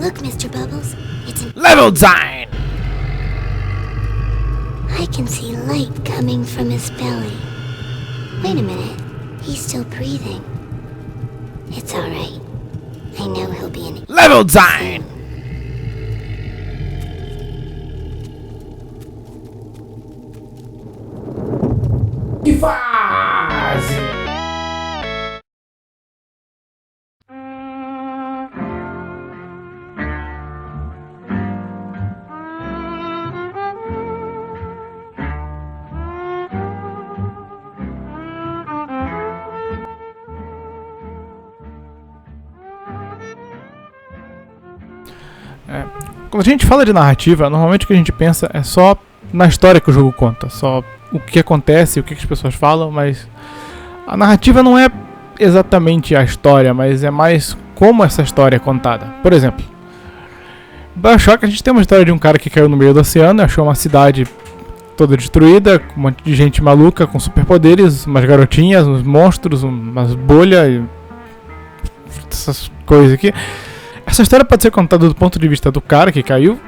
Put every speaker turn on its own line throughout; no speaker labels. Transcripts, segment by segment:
Look, Mr. Bubbles, it's an
Level design!
I can see light coming from his belly. Wait a minute. He's still breathing. It's alright. I know he'll be in
Level design! Que fase! Quando a gente fala de narrativa, normalmente o que a gente pensa é só na história que o jogo conta, só o que acontece, o que as pessoas falam, mas a narrativa não é exatamente a história, mas é mais como essa história é contada. Por exemplo, em BioShock a gente tem uma história de um cara que caiu no meio do oceano, achou uma cidade toda destruída, com um monte de gente maluca com superpoderes, umas garotinhas, uns monstros, umas bolhas e essas coisas aqui. Essa história pode ser contada do ponto de vista do cara que caiu,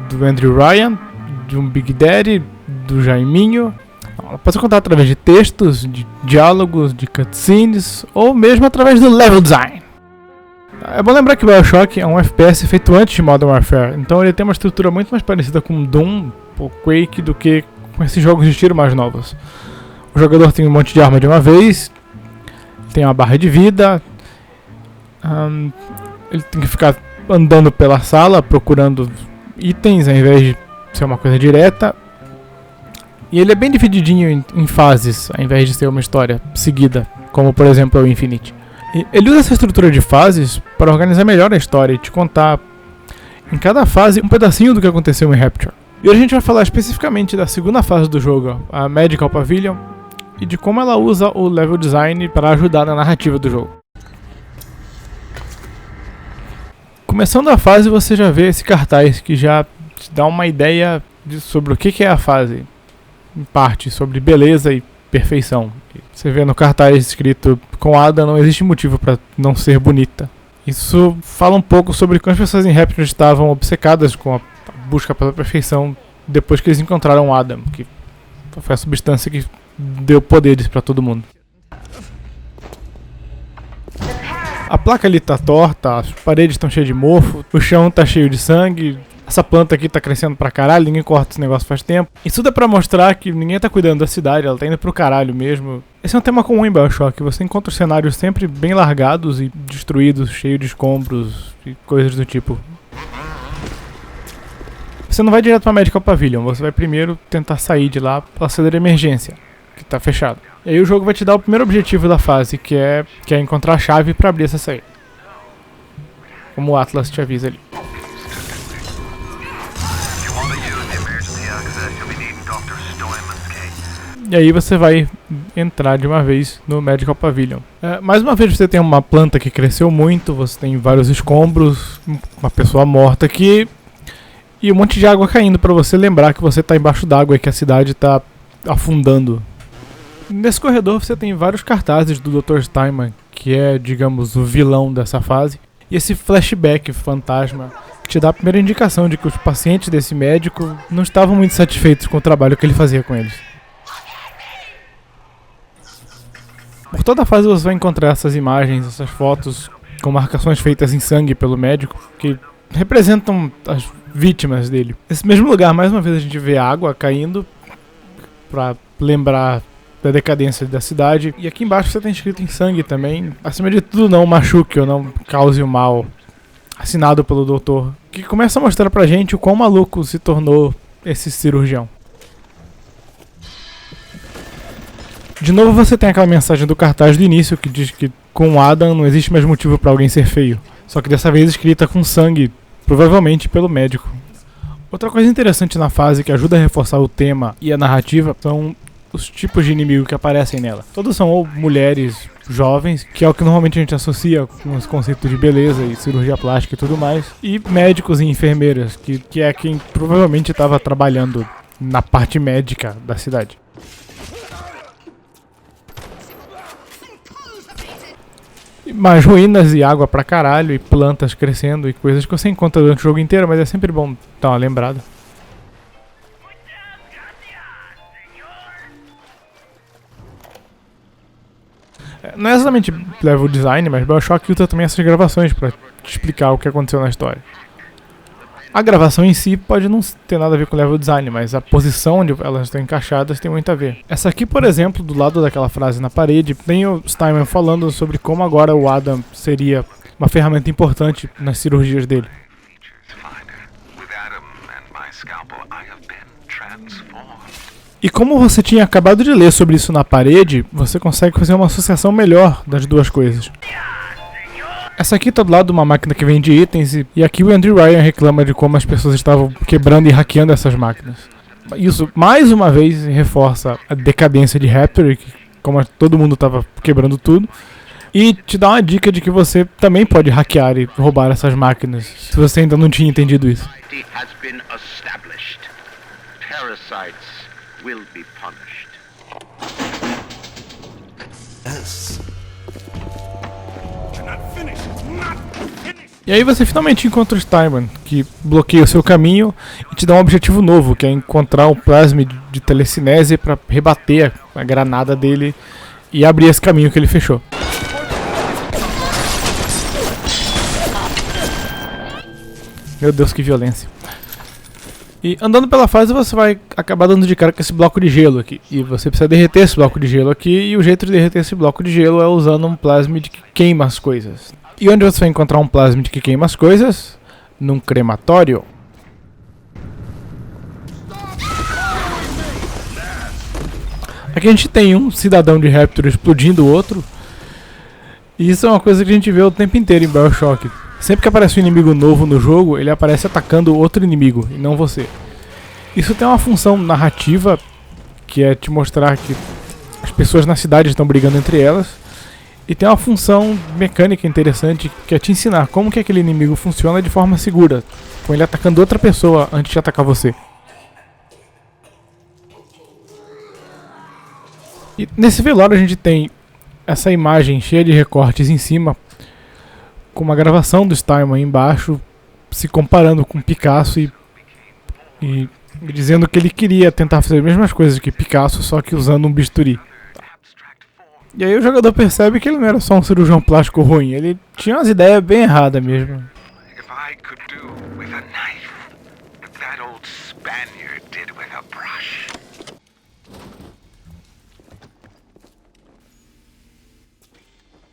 do Andrew Ryan, de um Big Daddy, do Jaiminho. Ela pode ser contada através de textos, de diálogos, de cutscenes, ou mesmo através do level design. É bom lembrar que o BioShock é um FPS feito antes de Modern Warfare, então ele tem uma estrutura muito mais parecida com Doom ou Quake do que com esses jogos de tiro mais novos. O jogador tem um monte de arma de uma vez, tem uma barra de vida, ele tem que ficar andando pela sala procurando itens ao invés de ser uma coisa direta. E ele é bem divididinho em fases, ao invés de ser uma história seguida, como por exemplo o Infinite. E ele usa essa estrutura de fases para organizar melhor a história e te contar em cada fase um pedacinho do que aconteceu em Rapture. E hoje a gente vai falar especificamente da segunda fase do jogo, a Medical Pavilion, e de como ela usa o level design para ajudar na narrativa do jogo. Começando a fase, você já vê esse cartaz que já te dá uma ideia sobre o que é a fase. Em parte, sobre beleza e perfeição. Você vê no cartaz escrito: com Ada não existe motivo para não ser bonita. Isso fala um pouco sobre como as pessoas em Rapture estavam obcecadas com a busca pela perfeição depois que eles encontraram Adam, que foi a substância que deu poderes para todo mundo. A placa ali tá torta, as paredes estão cheias de mofo, o chão tá cheio de sangue, essa planta aqui tá crescendo pra caralho, ninguém corta esse negócio faz tempo. Isso dá pra mostrar que ninguém tá cuidando da cidade, ela tá indo pro caralho mesmo. Esse é um tema comum em BioShock, você encontra os cenários sempre bem largados e destruídos, cheios de escombros e coisas do tipo. Você não vai direto pra Medical Pavilion, você vai primeiro tentar sair de lá pela saída de emergência, que tá fechado. E aí o jogo vai te dar o primeiro objetivo da fase, que é encontrar a chave pra abrir essa saída. Como o Atlas te avisa ali. E aí você vai entrar de uma vez no Medical Pavilion. Mais uma vez você tem uma planta que cresceu muito, você tem vários escombros, uma pessoa morta aqui e um monte de água caindo pra você lembrar que você tá embaixo d'água e que a cidade tá afundando. Nesse corredor você tem vários cartazes do Dr. Steinman, que é, digamos, o vilão dessa fase. E esse flashback fantasma te dá a primeira indicação de que os pacientes desse médico não estavam muito satisfeitos com o trabalho que ele fazia com eles. Por toda a fase você vai encontrar essas imagens, essas fotos com marcações feitas em sangue pelo médico, que representam as vítimas dele. Nesse mesmo lugar, mais uma vez, a gente vê água caindo pra lembrar da decadência da cidade. E aqui embaixo você tem escrito em sangue também: acima de tudo, não machuque ou não cause o mal. Assinado pelo doutor, que começa a mostrar pra gente o quão maluco se tornou esse cirurgião. De novo você tem aquela mensagem do cartaz do início que diz que com Adam não existe mais motivo pra alguém ser feio. Só que dessa vez escrita com sangue, provavelmente pelo médico. Outra coisa interessante na fase que ajuda a reforçar o tema e a narrativa são os tipos de inimigo que aparecem nela. Todos são ou mulheres jovens, que é o que normalmente a gente associa com os conceitos de beleza e cirurgia plástica e tudo mais, e médicos e enfermeiras, que é quem provavelmente estava trabalhando na parte médica da cidade. mais ruínas e água pra caralho, e plantas crescendo e coisas que você encontra durante o jogo inteiro, mas é sempre bom dar uma lembrada. Não é exatamente level design, mas BioShock usa também essas gravações pra te explicar o que aconteceu na história. A gravação em si pode não ter nada a ver com level design, mas a posição onde elas estão encaixadas tem muito a ver. Essa aqui, por exemplo, do lado daquela frase na parede, tem o Steinman falando sobre como agora o Adam seria uma ferramenta importante nas cirurgias dele. E como você tinha acabado de ler sobre isso na parede, você consegue fazer uma associação melhor das duas coisas. Essa aqui tá do lado de uma máquina que vende itens, e aqui o Andrew Ryan reclama de como as pessoas estavam quebrando e hackeando essas máquinas. Isso, mais uma vez, reforça a decadência de Rapture, como todo mundo estava quebrando tudo, e te dá uma dica de que você também pode hackear e roubar essas máquinas, se você ainda não tinha entendido isso. E aí você finalmente encontra o Steinman, que bloqueia o seu caminho e te dá um objetivo novo, que é encontrar o plasmid de telecinese para rebater a granada dele e abrir esse caminho que ele fechou. Meu Deus, que violência. E andando pela fase você vai acabar dando de cara com esse bloco de gelo aqui. E você precisa derreter esse bloco de gelo aqui, e o jeito de derreter esse bloco de gelo é usando um plasmid que queima as coisas. E onde você vai encontrar um plasmid que queima as coisas? Num crematório. Aqui a gente tem um cidadão de Rapture explodindo o outro. E isso é uma coisa que a gente vê o tempo inteiro em BioShock. Sempre que aparece um inimigo novo no jogo, ele aparece atacando outro inimigo, e não você. Isso tem uma função narrativa, que é te mostrar que as pessoas na cidade estão brigando entre elas. E tem uma função mecânica interessante, que é te ensinar como que aquele inimigo funciona de forma segura, com ele atacando outra pessoa antes de atacar você. E nesse velório a gente tem essa imagem cheia de recortes em cima, com uma gravação do Steinman embaixo, se comparando com Picasso e dizendo que ele queria tentar fazer as mesmas coisas que Picasso, só que usando um bisturi. E aí o jogador percebe que ele não era só um cirurgião plástico ruim, ele tinha umas ideias bem erradas mesmo.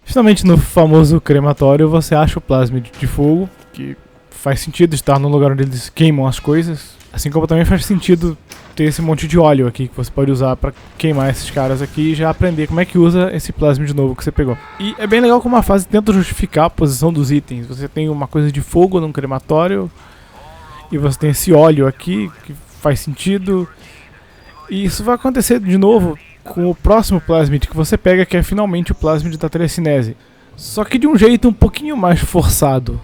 Finalmente no famoso crematório você acha o plasmid de fogo, que faz sentido estar no lugar onde eles queimam as coisas, assim como também faz sentido ter esse monte de óleo aqui que você pode usar pra queimar esses caras aqui e já aprender como é que usa esse plasmid novo que você pegou. E é bem legal como a fase tenta justificar a posição dos itens. Você tem uma coisa de fogo num crematório e você tem esse óleo aqui que faz sentido, e isso vai acontecer de novo com o próximo plasmid que você pega, que é finalmente o plasmid da telecinese, só que de um jeito um pouquinho mais forçado.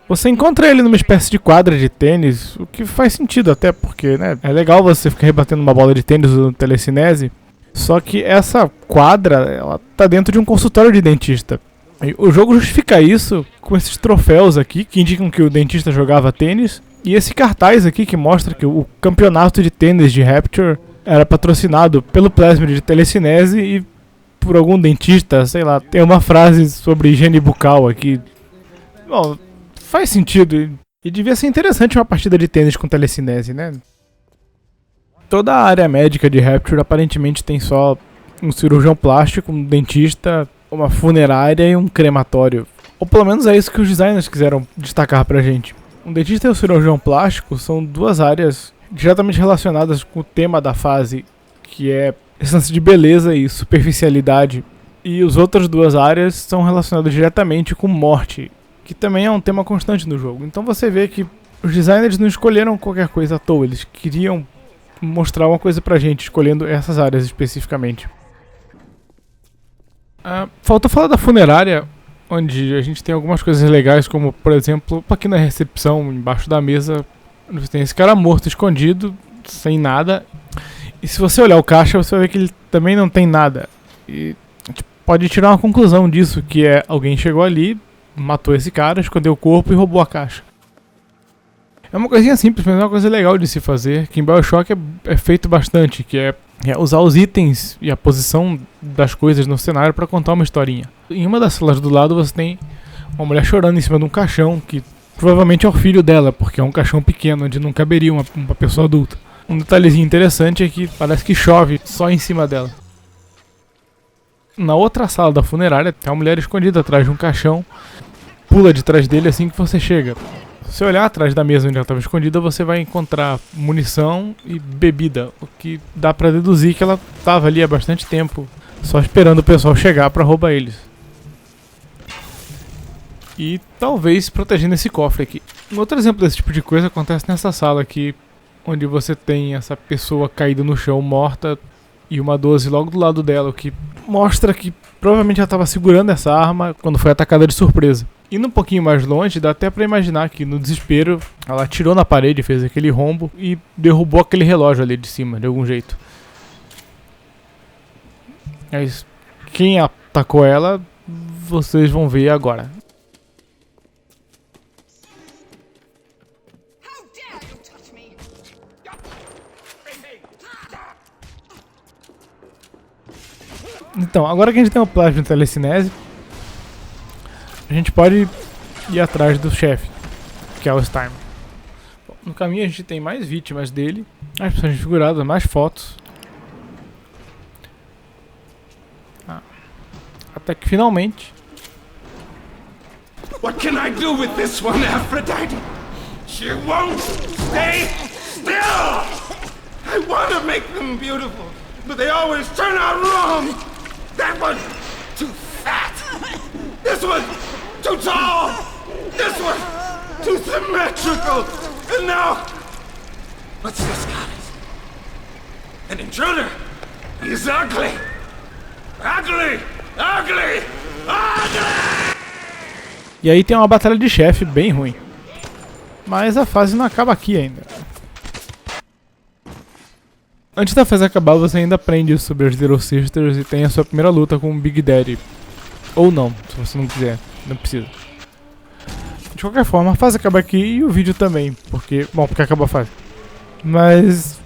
Você encontra ele numa espécie de quadra de tênis, o que faz sentido até porque, né, é legal você ficar rebatendo uma bola de tênis no telecinese, só que essa quadra, ela tá dentro de um consultório de dentista. E o jogo justifica isso com esses troféus aqui, que indicam que o dentista jogava tênis, e esse cartaz aqui que mostra que o campeonato de tênis de Rapture era patrocinado pelo plasmid de telecinese e por algum dentista, sei lá. Tem uma frase sobre higiene bucal aqui. Bom, faz sentido. E devia ser interessante uma partida de tênis com telecinese, né? Toda a área médica de Rapture aparentemente tem só um cirurgião plástico, um dentista, uma funerária e um crematório. Ou pelo menos é isso que os designers quiseram destacar pra gente. Um dentista e o cirurgião plástico são duas áreas diretamente relacionadas com o tema da fase, que é esse lance de beleza e superficialidade. E as outras duas áreas são relacionadas diretamente com morte, que também é um tema constante no jogo. Então você vê que os designers não escolheram qualquer coisa à toa, eles queriam mostrar uma coisa pra gente, escolhendo essas áreas especificamente. Falta falar da funerária, onde a gente tem algumas coisas legais, como por exemplo, aqui na recepção, embaixo da mesa, você tem esse cara morto, escondido, sem nada. E se você olhar o caixa, você vai ver que ele também não tem nada. E a gente pode tirar uma conclusão disso, que é alguém chegou ali, matou esse cara, escondeu o corpo e roubou a caixa. É uma coisinha simples, mas é uma coisa legal de se fazer, que em BioShock é feito bastante, que é usar os itens e a posição das coisas no cenário para contar uma historinha. Em uma das salas do lado você tem uma mulher chorando em cima de um caixão, que provavelmente é o filho dela, porque é um caixão pequeno, onde não caberia uma pessoa adulta. Um detalhezinho interessante é que parece que chove só em cima dela. Na outra sala da funerária tem uma mulher escondida atrás de um caixão, pula de trás dele assim que você chega. Se você olhar atrás da mesa onde ela estava escondida, você vai encontrar munição e bebida, o que dá pra deduzir que ela estava ali há bastante tempo, só esperando o pessoal chegar pra roubar eles. E talvez protegendo esse cofre aqui. Um outro exemplo desse tipo de coisa acontece nessa sala aqui, onde você tem essa pessoa caída no chão, morta, e uma 12 logo do lado dela, o que mostra que provavelmente ela estava segurando essa arma quando foi atacada de surpresa. Indo um pouquinho mais longe, dá até pra imaginar que no desespero ela atirou na parede, fez aquele rombo e derrubou aquele relógio ali de cima, de algum jeito. Mas quem atacou ela, vocês vão ver agora. Então, agora que a gente tem o plasma de telecinese, a gente pode ir atrás do chefe, que é o Steinman. No caminho a gente tem mais vítimas dele, mais personagens figuradas, mais fotos. Até que finalmente...
What can I do with this one, Aphrodite? She won't stay still! I want to make them beautiful, but they always turn out wrong! That one's too fat! This one's too tall! This one's too symmetrical! And now... What's this, guys? An intruder! He's ugly! Ugly! Ugly! Ugly!
E aí tem uma batalha de chefe bem ruim. Mas a fase não acaba aqui ainda. Antes da fase acabar, você ainda aprende sobre as Little Sisters e tem a sua primeira luta com o Big Daddy. Ou não, se você não quiser, não precisa. De qualquer forma, a fase acaba aqui e o vídeo também, porque acaba a fase. Mas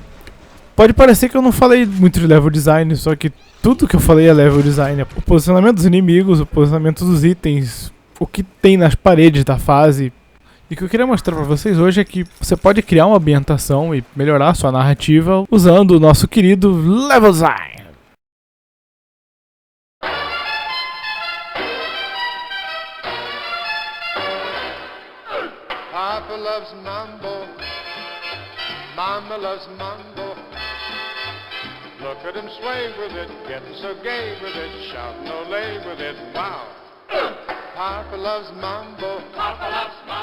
pode parecer que eu não falei muito de level design, só que tudo que eu falei é level design. O posicionamento dos inimigos, o posicionamento dos itens, o que tem nas paredes da fase. E o que eu queria mostrar pra vocês hoje é que você pode criar uma ambientação e melhorar a sua narrativa usando o nosso querido level design.
Papa loves mambo, Mama loves mambo. Look at him sway with it, getting so gay with it, shouting Olay with it, wow. Papa loves mambo, Papa loves mambo.